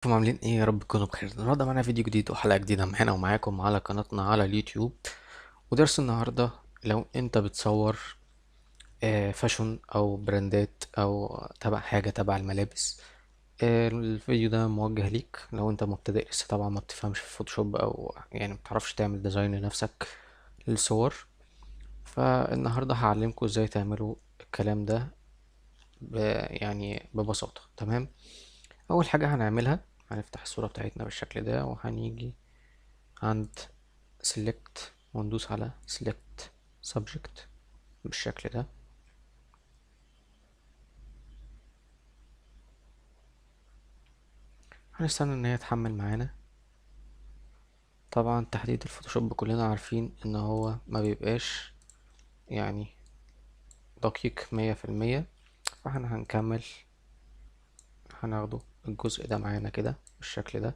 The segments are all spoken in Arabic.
انتم عاملين ايه؟ يا رب تكونوا بخير. النهارده معانا فيديو جديد وحلقه جديده معانا ومعاكم على قناتنا على اليوتيوب. ودرس النهارده لو انت بتصور فاشون او براندات او تبع حاجه تبع الملابس. الفيديو ده موجه ليك لو انت مبتدئ لسه طبعا ما بتفهمش في فوتوشوب او يعني ما بتعرفش تعمل ديزاين لنفسك للصور. فالنهارده هعلمكم ازاي تعملوا الكلام ده يعني ببساطه. تمام. اول حاجه هنعملها، هنفتح الصوره بتاعتنا بالشكل ده وهنيجي عند select وندوس على select subject بالشكل ده. هنستنى ان هي تحمل معانا. طبعا تحديد الفوتوشوب كلنا عارفين ان هو ما بيبقاش يعني دقيق 100%. فاحنا هنكمل، هناخده الجزء ده معانا كده بالشكل ده.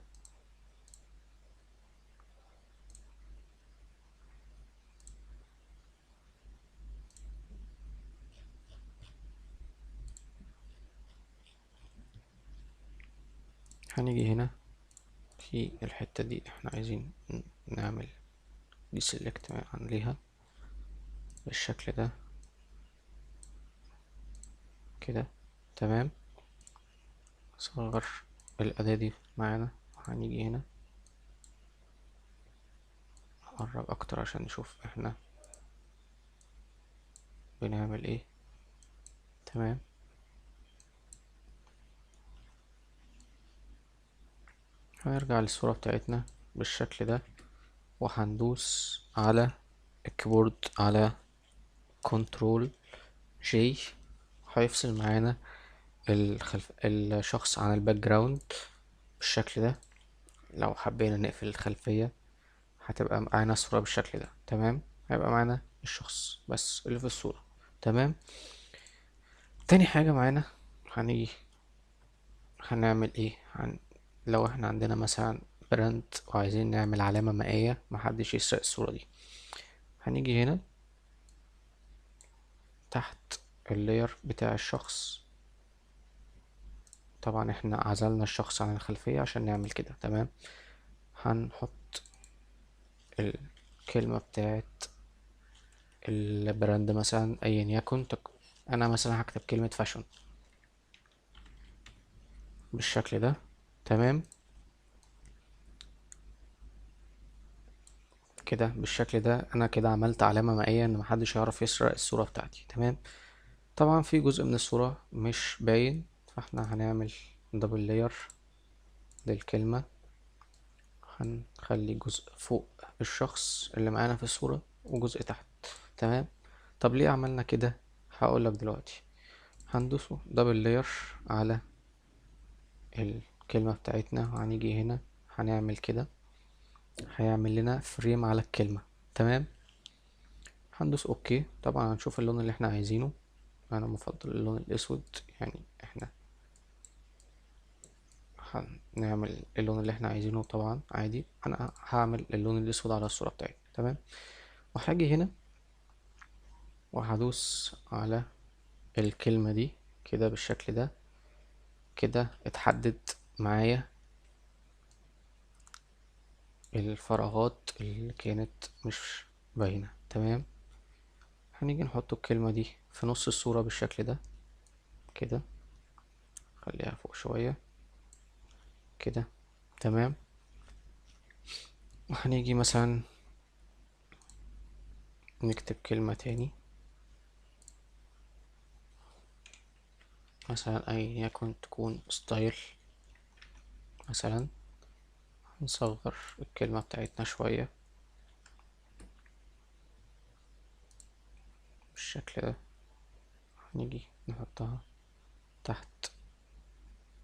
هنيجي هنا في الحتة دي احنا عايزين نعمل دي select عليها بالشكل ده كده. تمام. صغر الأداة دي معانا. هنيجي هنا نقرب أكتر عشان نشوف احنا بنعمل ايه. تمام. هنرجع للصورة بتاعتنا بالشكل ده وهندوس على الكيبورد على كنترول جي. هيفصل معانا الشخص عن الباك جراوند بالشكل ده. لو حبينا نقفل الخلفية هتبقى معانا الصورة بالشكل ده. تمام. هيبقى معانا الشخص بس اللي في الصورة. تمام. تاني حاجة معانا، هنيجي هنعمل ايه لو احنا عندنا مثلا براند وعايزين نعمل علامة مائية محدش يسرق الصورة دي. هنيجي هنا تحت اللاير بتاع الشخص. طبعا احنا عزلنا الشخص عن الخلفية عشان نعمل كده. تمام. هنحط الكلمة بتاعت البراند مثلا ايا يكن انا مثلا هكتب كلمة فاشون بالشكل ده. تمام. كده بالشكل ده انا كده عملت علامة مائية ان محدش يعرف يسرق الصورة بتاعتي. تمام. طبعا في جزء من الصورة مش باين، فاحنا هنعمل دبل لاير للكلمة. هنخلي جزء فوق الشخص اللي معانا في الصورة وجزء تحت. تمام. طب ليه عملنا كده؟ هقولك دلوقتي. هندوسه دبل لاير على الكلمة بتاعتنا وهنيجي هنا هنعمل كده، هيعمل لنا فريم على الكلمة. تمام. هندوس اوكي. طبعا هنشوف اللون اللي احنا عايزينه. انا مفضل اللون الاسود، يعني احنا هنعمل اللون اللي احنا عايزينه طبعا عادي. انا هعمل اللون الاسود على الصورة بتاعتي. تمام. وهاجي هنا وهدوس على الكلمة دي كده بالشكل ده. كده اتحدد معايا الفراغات اللي كانت مش باينة. تمام. هنيجي نحط الكلمة دي في نص الصورة بالشكل ده كده. خليها فوق شوية كده. تمام. وهنيجي مثلا نكتب كلمة تاني مثلا أي يكن تكون ستايل مثلا. نصغر الكلمة بتاعتنا شوية بالشكل ده. هنيجي نحطها تحت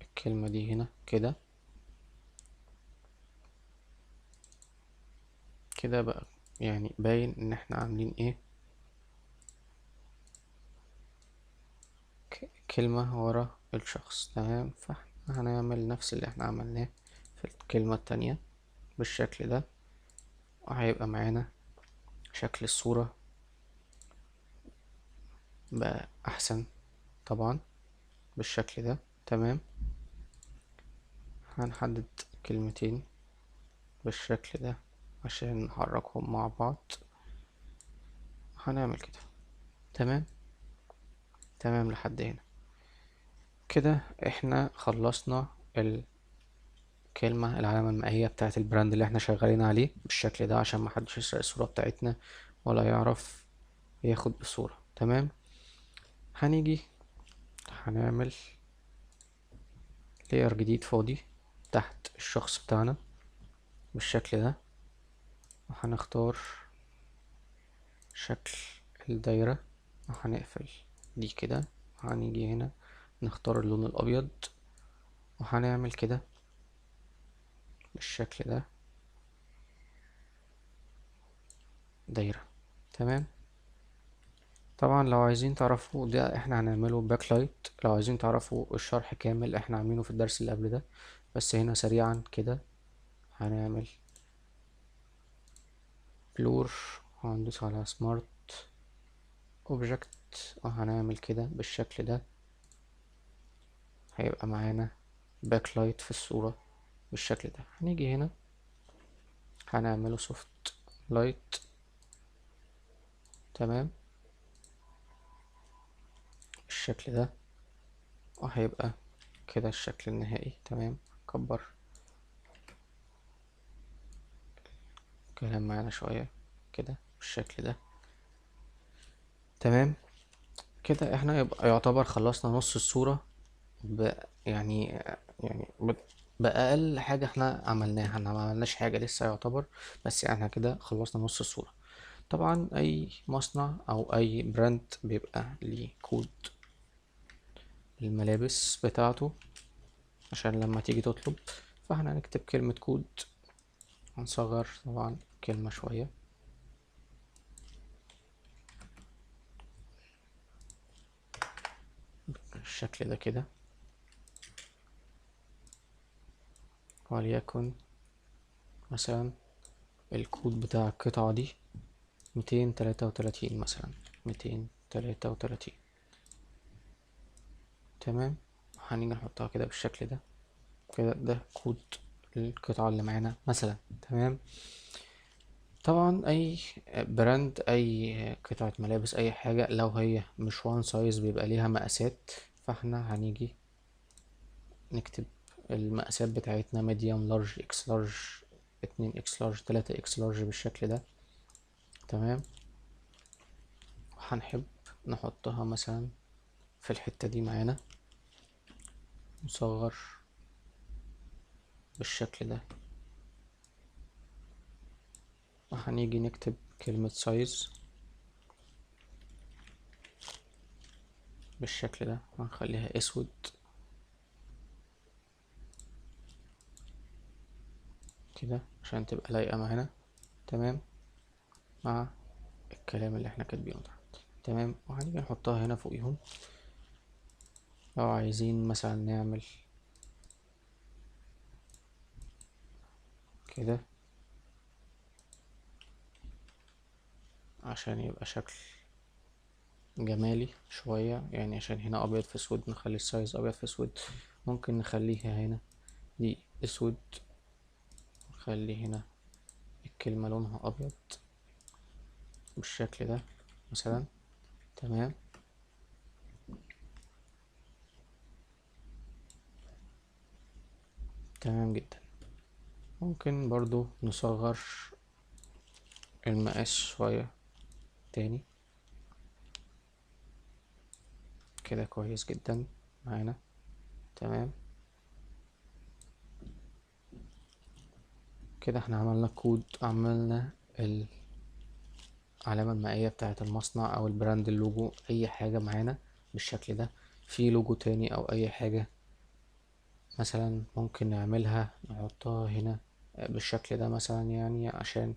الكلمة دي هنا كده. كده بقى يعني باين ان احنا عاملين ايه، كلمة ورا الشخص. تمام. فاحنا هنعمل نفس اللي احنا عملناه في الكلمة التانية بالشكل ده. وهيبقى معانا شكل الصورة بقى احسن طبعا بالشكل ده. تمام. هنحدد كلمتين بالشكل ده عشان نحركهم مع بعض. هنعمل كده. تمام. تمام لحد هنا. كده احنا خلصنا الكلمة العلامة المائية بتاعة البراند اللي احنا شغالين عليه بالشكل ده عشان محدش يسرق الصورة بتاعتنا ولا يعرف ياخد الصورة. تمام. هنيجي هنعمل لاير جديد فاضي تحت الشخص بتاعنا بالشكل ده، وهنختار شكل الدايرة وهنقفل دي كده. هنيجي هنا نختار اللون الأبيض وهنعمل كده بالشكل ده دايرة. تمام. طبعا لو عايزين تعرفوا ده احنا هنعمله باك لايت، لو عايزين تعرفوا الشرح كامل احنا عاملينه في الدرس اللي قبل ده، بس هنا سريعا كده هنعمل بلور، هندوس على سمارت اوبجكت وهنعمل كده بالشكل ده. هيبقى معانا باك لايت في الصورة بالشكل ده. هنيجي هنا هنعمله سوفت لايت. تمام بالشكل ده، وهيبقى كده الشكل النهائي. تمام. نكبر الكلام معانا شوية كده بالشكل ده. تمام. كده احنا يبقى يعتبر خلصنا نص الصورة ب... يعني بأقل حاجة احنا عملناها. احنا ما عملناش حاجة لسه يعتبر، بس احنا كده خلصنا نص الصورة. طبعا اي مصنع او اي براند بيبقى ليه كود الملابس بتاعته عشان لما تيجي تطلب. فاحنا هنكتب كلمة كود، هنصغر طبعا كلمة شوية بالشكل ده كده، وليكن مثلا الكود بتاع القطعة دي 233 مثلا، 233. تمام. هنيجي نحطها كده بالشكل ده كده، ده كود القطعة اللي معانا مثلا. تمام. طبعا اي براند اي قطعة ملابس اي حاجة لو هي مش وان سايز بيبقى ليها مقاسات، فاحنا هنيجي نكتب المقاسات بتاعتنا ميديوم لارج اكس لارج 2 اكس لارج 3 اكس لارج بالشكل ده. تمام. وهنحب نحطها مثلا في الحتة دي معانا، نصغر بالشكل ده، وهنيجي نكتب كلمة سايز بالشكل ده وهنخليها اسود كده عشان تبقى لايقة معانا. تمام. مع الكلام اللي احنا كاتبينه تحت. تمام. وهنيجي نحطها هنا فوقيهم. لو عايزين مثلا نعمل كده عشان يبقى شكل جمالي شوية، يعني عشان هنا ابيض في اسود نخلي السايز ابيض في اسود. ممكن نخليها هنا دي اسود، نخلي هنا الكلمة لونها ابيض بالشكل ده مثلا. تمام. تمام جدا. ممكن برضو نصغر المقاس شوية تاني كده كويس جدا معانا. تمام. كده احنا عملنا كود، عملنا العلامة المائية بتاعة المصنع او البراند، اللوجو اي حاجة معانا بالشكل ده. في لوجو تاني او اي حاجة مثلا ممكن نعملها نحطها هنا بالشكل ده مثلا، يعني عشان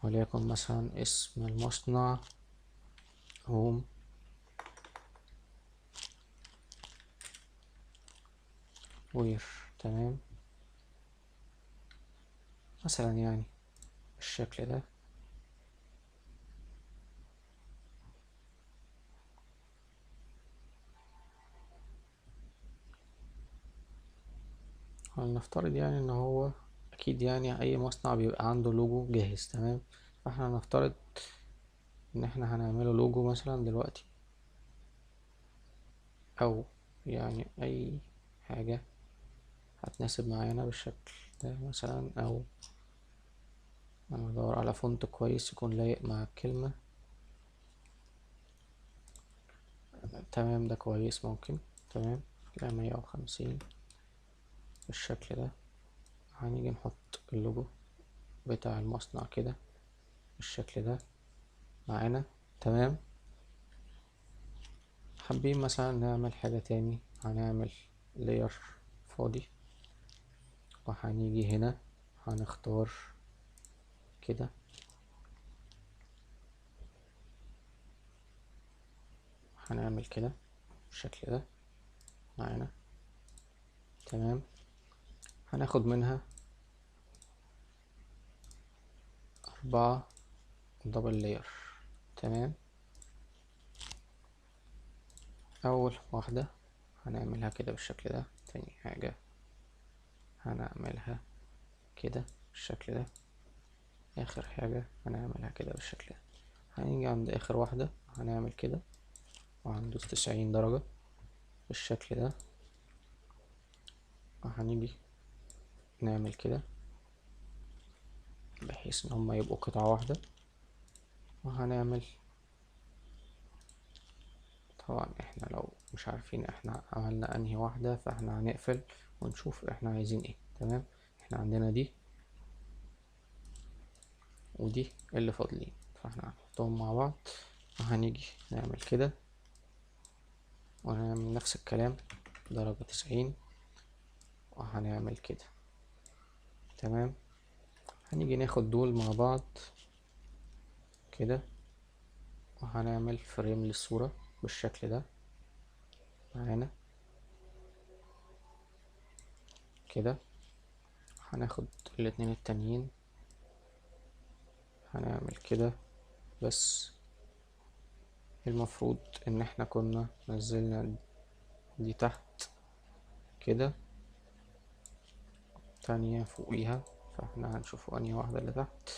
وليكن مثلا اسم المصنع هوم وير. تمام مثلا يعني بالشكل ده. هنفترض يعني ان هو اكيد يعني اي مصنع بيبقى عنده لوجو جاهز. تمام، فاحنا هنفترض ان احنا هنعمله لوجو مثلا دلوقتي، او يعني اي حاجة هتناسب معانا بالشكل ده مثلا، او انا بدور على فونت كويس يكون لايق مع الكلمة. تمام، ده كويس ممكن. تمام، كده 150 بالشكل ده. هنيجي نحط اللوجو بتاع المصنع كده بالشكل ده معانا. تمام، حابين مثلا نعمل حاجة تاني، هنعمل layer فاضي، وهنيجي هنا هنختار كده، هنعمل كده بالشكل ده معانا. تمام، هناخد منها 4 دبل layer. تمام، أول واحدة هنعملها كده بالشكل ده، تاني حاجة هنعملها كده بالشكل ده، آخر حاجة هنعملها كده بالشكل ده. هنيجي عند آخر واحدة هنعمل كده، وهندوس 90 درجة بالشكل ده، وهنيجي نعمل كده بحيث ان هما يبقوا قطعة واحدة. وهنعمل، طبعا احنا لو مش عارفين احنا عملنا انهي واحدة فاحنا هنقفل ونشوف احنا عايزين ايه. تمام، احنا عندنا دي ودي اللي فاضلين، فاحنا هنحطهم مع بعض. وهنيجي نعمل كده، ونعمل نفس الكلام درجة 90، وهنعمل كده. تمام، هنيجي ناخد دول مع بعض كده، وهنعمل فريم للصورة بالشكل ده معانا كده. هناخد الاتنين التانيين هنعمل كده، بس المفروض ان احنا كنا نزلنا دي تحت كده، تانية فوقيها، فاحنا هنشوف انهي واحدة اللي تحت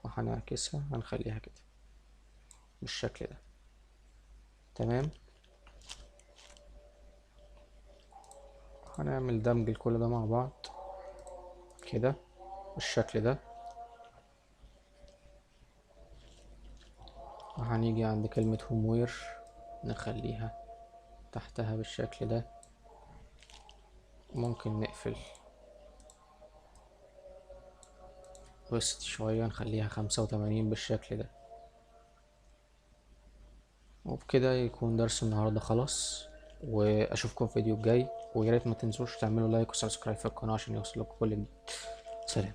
وهنعكسها، هنخليها كده بالشكل ده. تمام، هنعمل دمج لكل ده مع بعض كده بالشكل ده. وهنيجي عند كلمة هوموير نخليها تحتها بالشكل ده. ممكن نقفل وسط شوية نخليها 85 بالشكل ده. وبكده يكون درس النهاردة خلاص، واشوفكم في الفيديو الجاي. وياريت ما تنسوش تعملوا لايك وسبسكرايب في القناة عشان يوصلكم كل جديد. سلام.